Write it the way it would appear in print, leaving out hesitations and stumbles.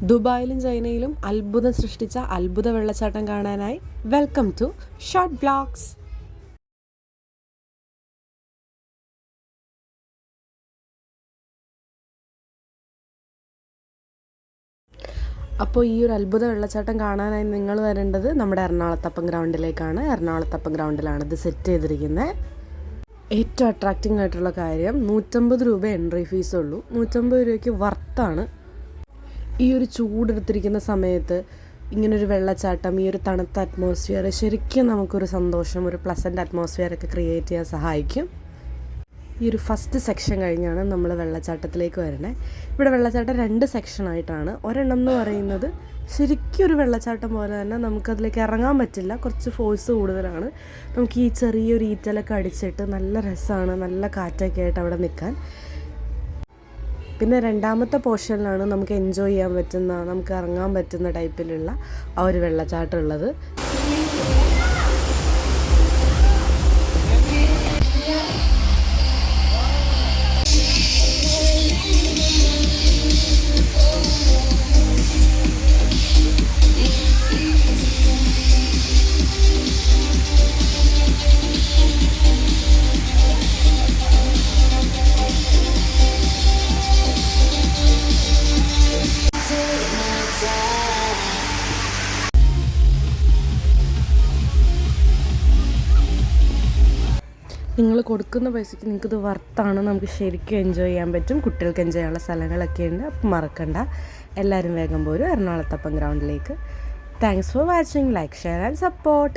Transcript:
ദുബായിലും ചൈനയിലും അത്ഭുതം സൃഷ്ടിച്ച അത്ഭുത വെള്ളച്ചാട്ടം കാണാനായി വെൽക്കം ടു ഷോർട്ട് ബ്ലോഗ്സ്. അപ്പോൾ ഈ ഒരു അത്ഭുത വെള്ളച്ചാട്ടം കാണാനായി നിങ്ങൾ വരേണ്ടത് നമ്മുടെ എറണാകുളത്തപ്പം ഗ്രൗണ്ടിലേക്കാണ്. എറണാകുളത്തപ്പം ഗ്രൗണ്ടിലാണ് ഇത് സെറ്റ് ചെയ്തിരിക്കുന്നത്. ഏറ്റവും അട്രാക്റ്റിംഗ് ആയിട്ടുള്ള കാര്യം 150 രൂപ എൻട്രി ഫീസുള്ളൂ. 150 രൂപയ്ക്ക് വർത്താണ്. ഈ ഒരു ചൂടെടുത്തിരിക്കുന്ന സമയത്ത് ഇങ്ങനൊരു വെള്ളച്ചാട്ടം, ഈ ഒരു തണുത്ത അറ്റ്മോസ്ഫിയർ ശരിക്കും നമുക്കൊരു സന്തോഷം, ഒരു പ്ലസൻറ്റ് അറ്റ്മോസ്ഫിയറൊക്കെ ക്രിയേറ്റ് ചെയ്യാൻ സഹായിക്കും. ഈ ഒരു ഫസ്റ്റ് സെക്ഷൻ കഴിഞ്ഞാണ് നമ്മൾ വെള്ളച്ചാട്ടത്തിലേക്ക് വരുന്നത്. ഇവിടെ വെള്ളച്ചാട്ടം 2 സെക്ഷനായിട്ടാണ്. ഒരെണ്ണം എന്ന് പറയുന്നത് ശരിക്കും ഒരു വെള്ളച്ചാട്ടം പോലെ തന്നെ നമുക്കതിലേക്ക് ഇറങ്ങാൻ പറ്റില്ല, കുറച്ച് ഫോഴ്സ് കൂടുതലാണ്. നമുക്ക് ഈ ചെറിയൊരു ഈറ്റലൊക്കെ അടിച്ചിട്ട് നല്ല രസമാണ്, നല്ല കാറ്റൊക്കെ ആയിട്ട് അവിടെ നിൽക്കാൻ. പിന്നെ രണ്ടാമത്തെ പോർഷനിലാണ് നമുക്ക് എൻജോയ് ചെയ്യാൻ പറ്റുന്ന, നമുക്ക് ഇറങ്ങാൻ പറ്റുന്ന ടൈപ്പിലുള്ള ആ ഒരു വെള്ളച്ചാട്ടം ഉള്ളത്. നിങ്ങൾ കൊടുക്കുന്ന പൈസയ്ക്ക് നിങ്ങൾക്കിത് വർത്താണ്. നമുക്ക് ശരിക്കും എൻജോയ് ചെയ്യാൻ പറ്റും. കുട്ടികൾക്ക് എൻജോയ് ചെയ്യാനുള്ള സ്ഥലങ്ങളൊക്കെ ഉണ്ട്. അപ്പം മറക്കണ്ട, എല്ലാവരും വേഗം പോരും എറണാകുളത്തപ്പം ഗ്രൗണ്ടിലേക്ക്. Thanks for watching. Like, share and support.